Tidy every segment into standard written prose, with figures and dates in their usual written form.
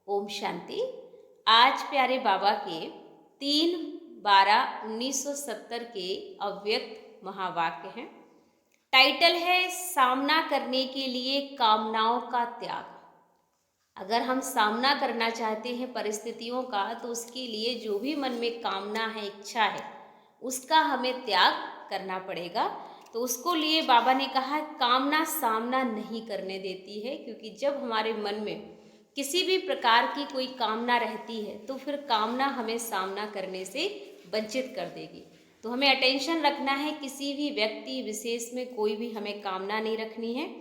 ओम शांति। आज प्यारे बाबा के 3/12/1970 के अव्यक्त महावाक्य हैं। टाइटल है सामना करने के लिए कामनाओं का त्याग। अगर हम सामना करना चाहते हैं परिस्थितियों का, तो उसके लिए जो भी मन में कामना है, इच्छा है, उसका हमें त्याग करना पड़ेगा। तो उसको लिए बाबा ने कहा कामना सामना नहीं करने देती है, क्योंकि जब हमारे मन में किसी भी प्रकार की कोई कामना रहती है तो फिर कामना हमें सामना करने से वंचित कर देगी। तो हमें अटेंशन रखना है, किसी भी व्यक्ति विशेष में कोई भी हमें कामना नहीं रखनी है।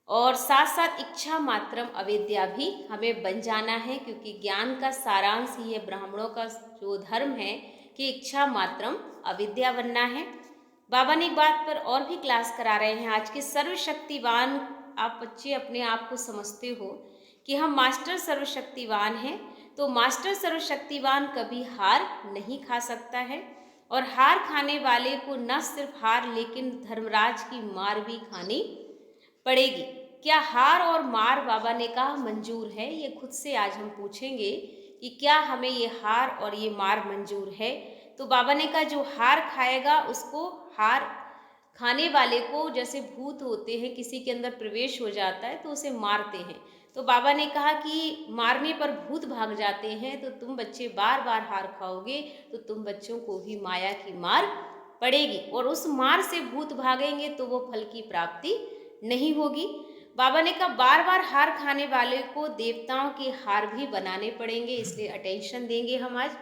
और साथ साथ इच्छा मात्रम अविद्या भी हमें बन जाना है, क्योंकि ज्ञान का सारांश ही है, ब्राह्मणों का जो धर्म है कि इच्छा मात्रम अविद्या बनना है। बाबा ने एक बात पर और भी क्लास करा रहे हैं। आज के सर्वशक्तिवान आप बच्चे अपने आप को समझते हो कि हम मास्टर सर्वशक्तिवान हैं, तो मास्टर सर्वशक्तिवान कभी हार नहीं खा सकता है। और हार खाने वाले को न सिर्फ हार लेकिन धर्मराज की मार भी खानी पड़ेगी। क्या हार और मार बाबा ने कहा मंजूर है? ये खुद से आज हम पूछेंगे कि क्या हमें ये हार और ये मार मंजूर है। तो बाबा ने कहा जो हार खाएगा उसको, हार खाने वाले को जैसे भूत होते हैं, किसी के अंदर प्रवेश हो जाता है तो उसे मारते हैं। तो बाबा ने कहा कि मारने पर भूत भाग जाते हैं, तो तुम बच्चे बार बार हार खाओगे तो तुम बच्चों को भी माया की मार पड़ेगी, और उस मार से भूत भागेंगे तो वो फल की प्राप्ति नहीं होगी। बाबा ने कहा बार बार हार खाने वाले को देवताओं के हार भी बनाने पड़ेंगे। इसलिए अटेंशन देंगे हम आज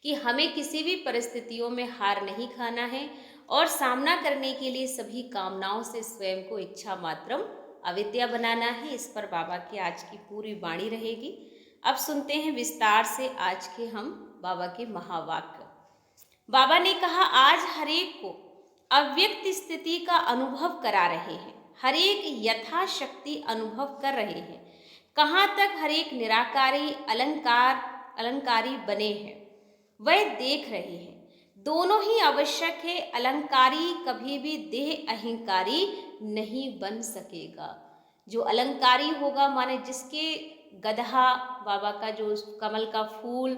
कि हमें किसी भी परिस्थितियों में हार नहीं खाना है, और सामना करने के लिए सभी कामनाओं से स्वयं को इच्छा मात्रम अविद्या बनाना है। इस पर बाबा की आज की पूरी वाणी रहेगी। अब सुनते हैं विस्तार से आज के हम बाबा के महावाक्य। बाबा ने कहा आज हरेक को अव्यक्त स्थिति का अनुभव करा रहे हैं, हरेक यथाशक्ति अनुभव कर रहे हैं। कहाँ तक हरेक निराकारी अलंकारी बने हैं वह देख रहे हैं। दोनों ही आवश्यक है। अलंकारी कभी भी देह अहंकारी नहीं बन सकेगा। जो अलंकारी होगा, माने जिसके गधा, बाबा का जो कमल का फूल,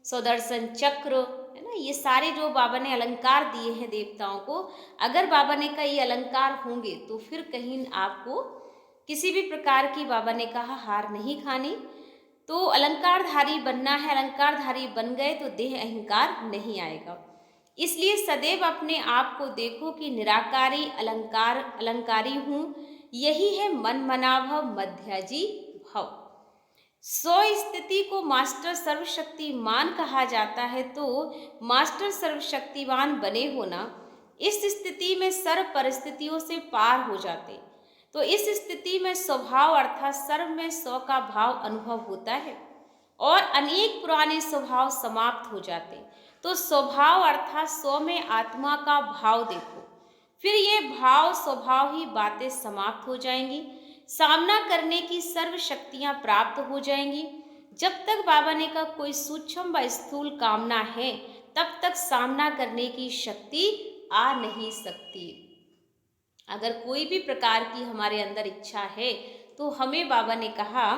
सुदर्शन चक्र है ना, ये सारे जो बाबा ने अलंकार दिए हैं देवताओं को, अगर बाबा ने कहा ये अलंकार होंगे तो फिर कहीं आपको किसी भी प्रकार की, बाबा ने कहा, हार नहीं खानी। तो अलंकारधारी बनना है। अलंकारधारी बन गए तो देह अहंकार नहीं आएगा। इसलिए सदैव अपने आप को देखो कि निराकारी अलंकारी हूँ। यही है मन मनाभव मध्याजी भव। स्व स्थिति को मास्टर सर्वशक्तिमान कहा जाता है। तो मास्टर सर्वशक्तिवान बने होना, इस स्थिति में सर्व परिस्थितियों से पार हो जाते। तो इस स्थिति में स्वभाव अर्थात सर्व में स्व का भाव अनुभव होता है, और अनेक पुराने स्वभाव समाप्त हो जाते। तो स्वभाव अर्थात स्व में आत्मा का भाव देखो, फिर ये भाव स्वभाव ही बातें समाप्त हो जाएंगी। सामना करने की सर्व शक्तियां प्राप्त हो जाएंगी। जब तक बाबा ने कहा कोई सूक्ष्म व स्थूल कामना है, तब तक सामना करने की शक्ति आ नहीं सकती। अगर कोई भी प्रकार की हमारे अंदर इच्छा है, तो हमें बाबा ने कहा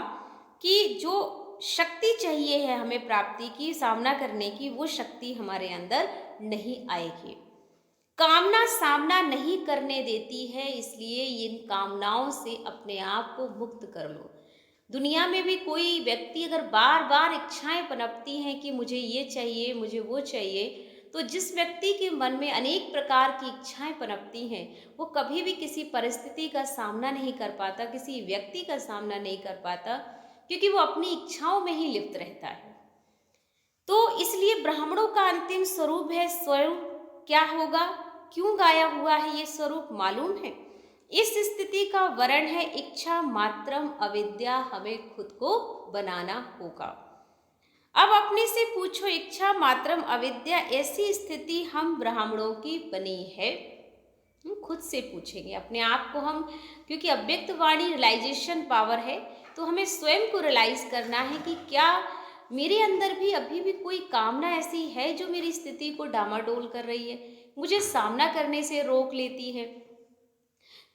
कि जो शक्ति चाहिए है हमें प्राप्ति की, सामना करने की, वो शक्ति हमारे अंदर नहीं आएगी। कामना सामना नहीं करने देती है, इसलिए इन कामनाओं से अपने आप को मुक्त कर लो। दुनिया में भी कोई व्यक्ति अगर बार बार इच्छाएं पनपती हैं कि मुझे ये चाहिए, मुझे वो चाहिए, तो जिस व्यक्ति के मन में अनेक प्रकार की इच्छाएं पनपती हैं, वो कभी भी किसी परिस्थिति का सामना नहीं कर पाता, किसी व्यक्ति का सामना नहीं कर पाता, क्योंकि वो अपनी इच्छाओं में ही लिप्त रहता है। तो इसलिए ब्राह्मणों का अंतिम स्वरूप है स्वरूप। क्या होगा, क्यों गाया हुआ है ये स्वरूप मालूम है? इस स्थिति का वर्ण है इच्छा मात्रम अविद्या। हमें खुद को बनाना होगा। अब अपने से पूछो, इच्छा मात्रम अविद्या ऐसी स्थिति हम ब्राह्मणों की बनी है? खुद से पूछेंगे अपने आप को हम, क्योंकि अव्यक्त वाणी रियलाइजेशन पावर है। तो हमें स्वयं को रियलाइज करना है कि क्या मेरे अंदर भी अभी भी कोई कामना ऐसी है जो मेरी स्थिति को डामाडोल कर रही है, मुझे सामना करने से रोक लेती है।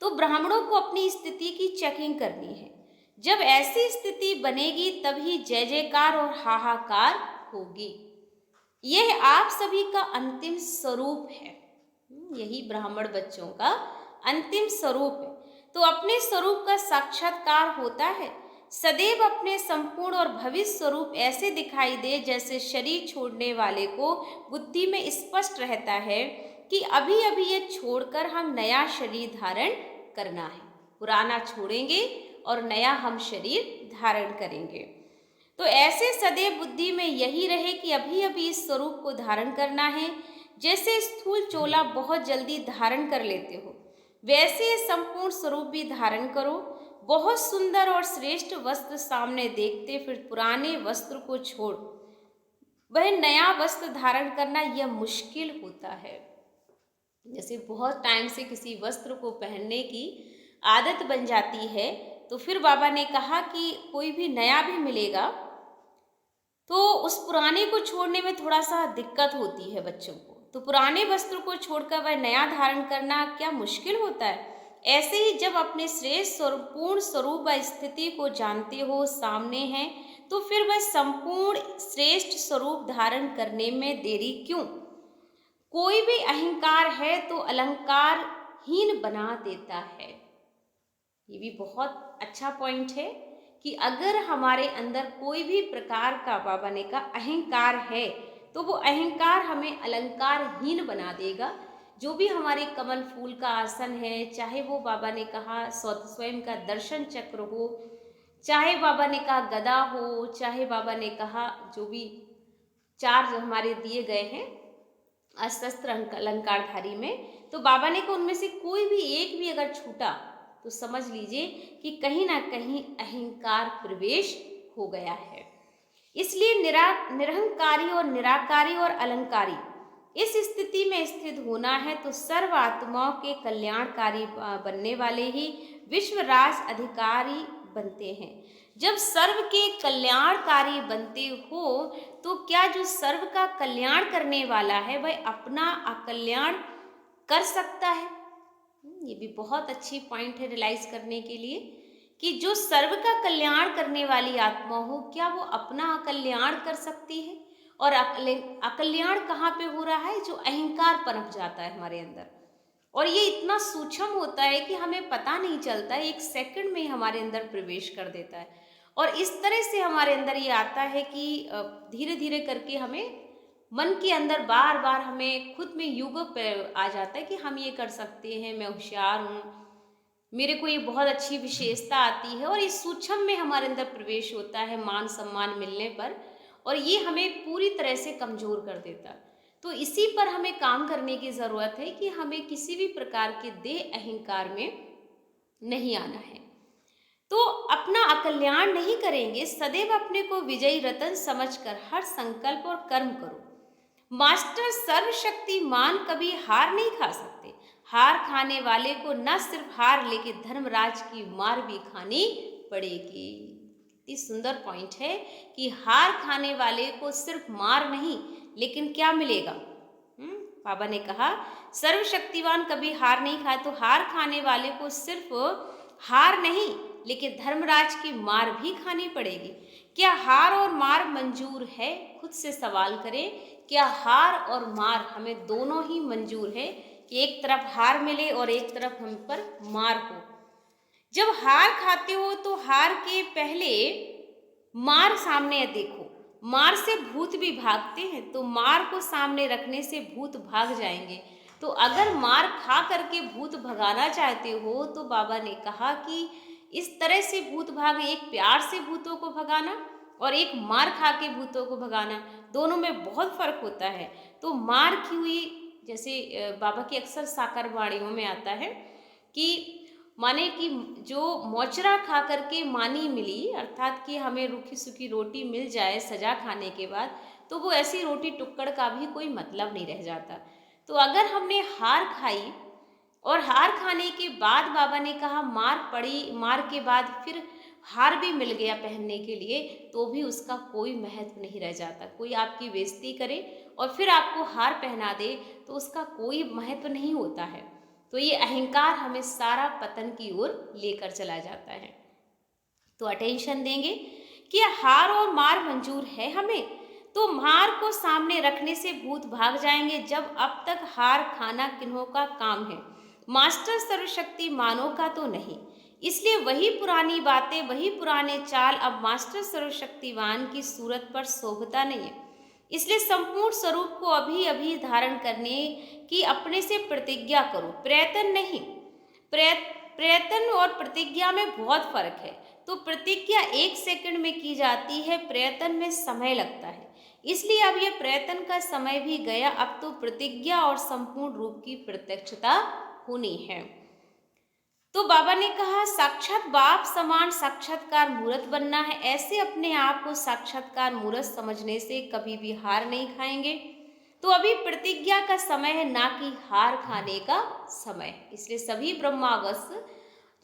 तो ब्राह्मणों को अपनी स्थिति की चेकिंग करनी है। जब ऐसी स्थिति बनेगी तभी जय जयकार और हाहाकार होगी। यह आप सभी का अंतिम स्वरूप है। यही ब्राह्मण बच्चों का अंतिम स्वरूप है। तो अपने स्वरूप का साक्षात्कार होता है। सदैव अपने संपूर्ण और भविष्य स्वरूप ऐसे दिखाई दे जैसे शरीर छोड़ने वाले को बुद्धि में स्पष्ट रहता है कि अभी अभी ये छोड़कर हम नया शरीर धारण करना है। पुराना छोड़ेंगे और नया हम शरीर धारण करेंगे। तो ऐसे सदैव बुद्धि में यही रहे कि अभी अभी इस स्वरूप को धारण करना है। जैसे स्थूल चोला बहुत जल्दी धारण कर लेते हो, वैसे संपूर्ण स्वरूप भी धारण करो। बहुत सुंदर और श्रेष्ठ वस्त्र सामने देखते फिर पुराने वस्त्र को छोड़ वह नया वस्त्र धारण करना यह मुश्किल होता है। जैसे बहुत टाइम से किसी वस्त्र को पहनने की आदत बन जाती है, तो फिर बाबा ने कहा कि कोई भी नया भी मिलेगा तो उस पुराने को छोड़ने में थोड़ा सा दिक्कत होती है बच्चों को। तो पुराने वस्त्र को छोड़कर वह नया धारण करना क्या मुश्किल होता है। ऐसे ही जब अपने श्रेष्ठ पूर्ण स्वरूप व स्थिति को जानते हो, सामने हैं, तो फिर वह संपूर्ण श्रेष्ठ स्वरूप धारण करने में देरी क्यों। कोई भी अहंकार है तो अलंकार हीन बना देता है। ये भी बहुत अच्छा पॉइंट है कि अगर हमारे अंदर कोई भी प्रकार का, बाबा ने कहा, अहंकार है तो वो अहंकार हमें अलंकारहीन बना देगा। जो भी हमारे कमल फूल का आसन है, चाहे वो बाबा ने कहा स्वयं का दर्शन चक्र हो, चाहे बाबा ने कहा गदा हो, चाहे बाबा ने कहा जो भी चार जो हमारे दिए गए हैं अस्त्र अलंकारधारी में, तो बाबा ने कहा उनमें से कोई भी एक भी अगर छूटा तो समझ लीजिए कि कहीं ना कहीं अहंकार प्रवेश हो गया है। इसलिए निरहंकारी और निराकारी और अलंकारी इस स्थिति में स्थित होना है तो सर्व आत्माओं के कल्याणकारी बनने वाले ही विश्व राज अधिकारी बनते हैं। जब सर्व के कल्याणकारी बनते हो तो क्या जो सर्व का कल्याण करने वाला है वह अपना अकल्याण कर सकता है। ये भी बहुत अच्छी पॉइंट है रियलाइज करने के लिए कि जो सर्व का कल्याण करने वाली आत्मा हो, क्या वो अपना अकल्याण कर सकती है। और अकल्याण कहाँ पे हो रहा है, जो अहंकार पनप जाता है हमारे अंदर, और ये इतना सूक्ष्म होता है कि हमें पता नहीं चलता, एक सेकंड में हमारे अंदर प्रवेश कर देता है। और इस तरह से हमारे अंदर ये आता है कि धीरे धीरे करके हमें मन के अंदर बार बार हमें खुद में युग पे आ जाता है कि हम ये कर सकते हैं, मैं होशियार हूँ, मेरे को ये बहुत अच्छी विशेषता आती है। और इस सूक्ष्म में हमारे अंदर प्रवेश होता है मान सम्मान मिलने पर, और ये हमें पूरी तरह से कमज़ोर कर देता है। तो इसी पर हमें काम करने की ज़रूरत है कि हमें किसी भी प्रकार के देह अहंकार में नहीं आना है। तो अपना अकल्याण नहीं करेंगे, सदैव अपने को विजयी रतन समझकर हर संकल्प और कर्म करो। मास्टर सर्वशक्तिमान कभी हार नहीं खा सकते। हार खाने वाले को न सिर्फ हार लेकिन धर्मराज की मार भी खानी पड़ेगी। कितनी सुंदर पॉइंट है कि हार खाने वाले को सिर्फ मार नहीं लेकिन क्या मिलेगा। बाबा ने कहा सर्वशक्तिवान कभी हार नहीं खाए, तो हार खाने वाले को सिर्फ हार नहीं लेकिन धर्मराज की मार भी खानी पड़ेगी। क्या हार और मार मंजूर है, खुद से सवाल करें। क्या हार और मार हमें दोनों ही मंजूर है कि एक तरफ हार मिले और एक तरफ हम पर मार हो। जब हार खाते हो तो हार के पहले मार सामने देखो। मार से भूत भी भागते हैं, तो मार को सामने रखने से भूत भाग जाएंगे। तो अगर मार खा करके भूत भगाना चाहते हो तो बाबा ने कहा कि इस तरह से भूत भागे, एक प्यार से भूतों को भगाना और एक मार खा के भूतों को भगाना, दोनों में बहुत फर्क होता है। तो मार की हुई, जैसे बाबा की अक्सर साकार वाणियों में आता है कि माने कि जो मोचरा खा करके मानी मिली, अर्थात कि हमें रूखी सूखी रोटी मिल जाए सजा खाने के बाद, तो वो ऐसी रोटी टुक्कड़ का भी कोई मतलब नहीं रह जाता। तो अगर हमने हार खाई और हार खाने के बाद बाबा ने कहा मार पड़ी, मार के बाद फिर हार भी मिल गया पहनने के लिए, तो भी उसका कोई महत्व नहीं रह जाता। कोई आपकी बेइज्जती करे और फिर आपको हार पहना दे तो उसका कोई महत्व नहीं होता है। तो ये अहंकार हमें सारा पतन की ओर लेकर चला जाता है। तो अटेंशन देंगे कि हार और मार मंजूर है हमें, तो मार को सामने रखने से भूत भाग जाएंगे। जब अब तक हार खाना किन्हों का काम है, मास्टर सर्वशक्ति मानव का तो नहीं। इसलिए वही पुरानी बातें, वही पुराने चाल अब मास्टर सर्वशक्तिवान की सूरत पर शोभता नहीं है। इसलिए संपूर्ण स्वरूप को अभी अभी धारण करने की अपने से प्रतिज्ञा करो, प्रयत्न नहीं। प्रयत्न और प्रतिज्ञा में बहुत फर्क है। तो प्रतिज्ञा 1 सेकंड में की जाती है, प्रयत्न में समय लगता है। इसलिए अब यह प्रयत्न का समय भी गया, अब तो प्रतिज्ञा और संपूर्ण रूप की प्रत्यक्षता होनी है। तो बाबा ने कहा साक्षात बाप समान साक्षात्कार मूर्त बनना है। ऐसे अपने आप को साक्षात्कार मूर्त समझने से कभी भी हार नहीं खाएंगे। तो अभी प्रतिज्ञा का समय है, ना कि हार खाने का समय। इसलिए सभी ब्रह्मावस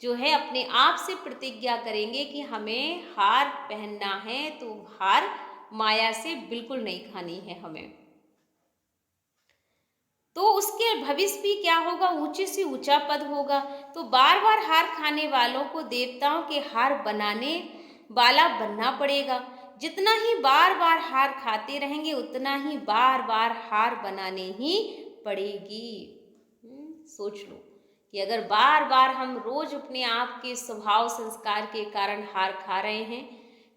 जो है अपने आप से प्रतिज्ञा करेंगे कि हमें हार पहनना है, तो हार माया से बिल्कुल नहीं खानी है हमें। तो उसके भविष्य भी क्या होगा, ऊंचे से ऊंचा पद होगा। तो बार बार हार खाने वालों को देवताओं के हार बनाने वाला बनना पड़ेगा। जितना ही बार बार हार खाते रहेंगे, उतना ही बार बार हार बनाने ही पड़ेगी। सोच लो कि अगर बार बार हम रोज अपने आप के स्वभाव संस्कार के कारण हार खा रहे हैं,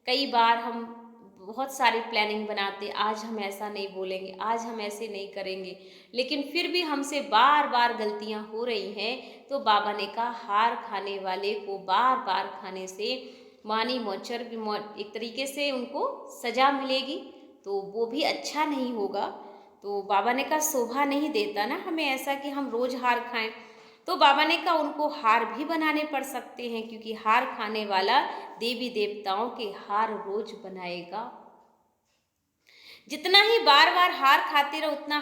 कई बार हम बहुत सारी प्लानिंग बनाते, आज हम ऐसा नहीं बोलेंगे, आज हम ऐसे नहीं करेंगे, लेकिन फिर भी हमसे बार बार गलतियां हो रही हैं, तो बाबा ने कहा हार खाने वाले को बार बार खाने से मानी मोचर भी एक तरीके से उनको सजा मिलेगी, तो वो भी अच्छा नहीं होगा। तो बाबा ने कहा शोभा नहीं देता ना हमें ऐसा कि हम रोज हार खाएं। तो बाबा ने कहा उनको हार भी बनाने पड़ सकते हैं, क्योंकि हार खाने वाला देवी देवताओं के हार रोज बनाएगा। जितना ही बार बार हार खाते रहो, उतना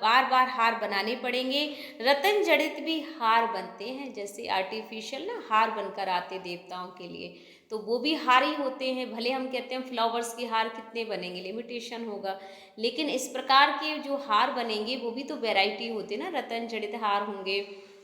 बार बार हार बनाने पड़ेंगे। रतन जड़ित भी हार बनते हैं, जैसे आर्टिफिशियल ना हार बनकर आते देवताओं के लिए, तो वो भी हार ही होते हैं। भले हम कहते हैं फ्लावर्स के हार कितने बनेंगे, लिमिटेशन होगा, लेकिन इस प्रकार के जो हार बनेंगे वो भी तो वैरायटी होते ना। रतन जड़ित हार होंगे,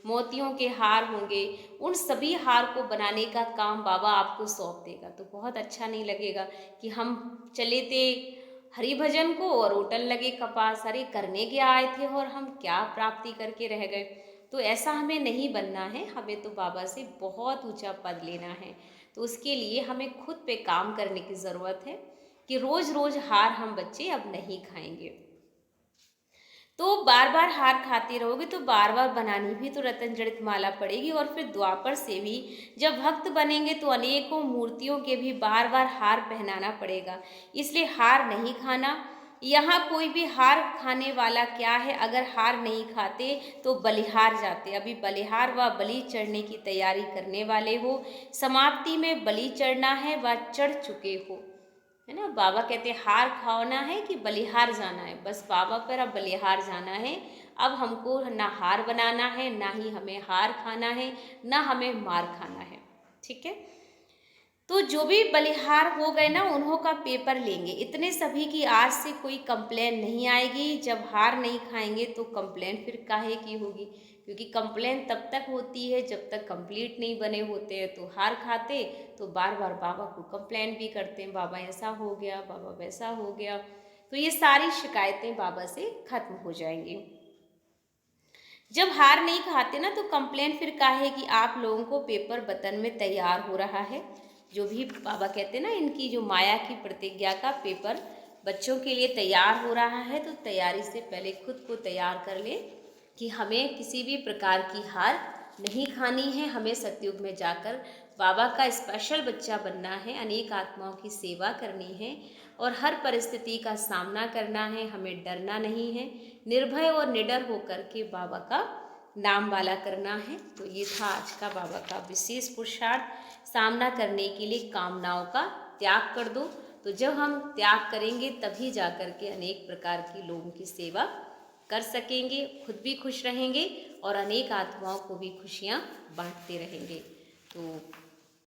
मोतियों के हार होंगे, उन सभी हार को बनाने का काम बाबा आपको सौंप देगा। तो बहुत अच्छा नहीं लगेगा कि हम चले थे हरि भजन को और होटल लगे कपास, अरे करने क्या आए थे और हम क्या प्राप्ति करके रह गए। तो ऐसा हमें नहीं बनना है, हमें तो बाबा से बहुत ऊंचा पद लेना है। तो उसके लिए हमें खुद पे काम करने की ज़रूरत है कि रोज़ रोज़ हार हम बच्चे अब नहीं खाएंगे। तो बार बार हार खाते रहोगे तो बार बार बनानी भी तो रतन जड़ित माला पड़ेगी। और फिर द्वापर से भी जब भक्त बनेंगे तो अनेकों मूर्तियों के भी बार बार हार पहनाना पड़ेगा। इसलिए हार नहीं खाना। यहाँ कोई भी हार खाने वाला क्या है, अगर हार नहीं खाते तो बलिहार जाते। अभी बलिहार व बलि चढ़ने की तैयारी करने वाले हो, समाप्ति में बलि चढ़ना है व चढ़ चुके हो, है ना। बाबा कहते हार खाना है कि बलिहार जाना है, बस बाबा पर अब बलिहार जाना है। अब हमको ना हार बनाना है, ना ही हमें हार खाना है, ना हमें मार खाना है। ठीक है, तो जो भी बलिहार हो गए ना, उन्हों का पेपर लेंगे। इतने सभी की आज से कोई कंप्लेन नहीं आएगी। जब हार नहीं खाएंगे तो कंप्लेन फिर काहे की होगी, क्योंकि कंप्लेन तब तक होती है जब तक कंप्लीट नहीं बने होते हैं। तो हार खाते तो बार बार बाबा को कंप्लेन भी करते हैं, बाबा ऐसा हो गया, बाबा वैसा हो गया। तो ये सारी शिकायतें बाबा से खत्म हो जाएंगी। जब हार नहीं खाते ना तो कंप्लेन फिर काहे कि आप लोगों को पेपर बतन में तैयार हो रहा है। जो भी बाबा कहते हैं ना, इनकी जो माया की प्रतिज्ञा का पेपर बच्चों के लिए तैयार हो रहा है, तो तैयारी से पहले खुद को तैयार कर ले कि हमें किसी भी प्रकार की हार नहीं खानी है। हमें सतयुग में जाकर बाबा का स्पेशल बच्चा बनना है, अनेक आत्माओं की सेवा करनी है और हर परिस्थिति का सामना करना है। हमें डरना नहीं है, निर्भय और निडर होकर के बाबा का नाम वाला करना है। तो ये था आज का बाबा का विशेष पुरुषार्थ। सामना करने के लिए कामनाओं का त्याग कर दो। तो जब हम त्याग करेंगे तभी जा कर के अनेक प्रकार की लोगों की सेवा कर सकेंगे, खुद भी खुश रहेंगे और अनेक आत्माओं को भी खुशियाँ बांटते रहेंगे। तो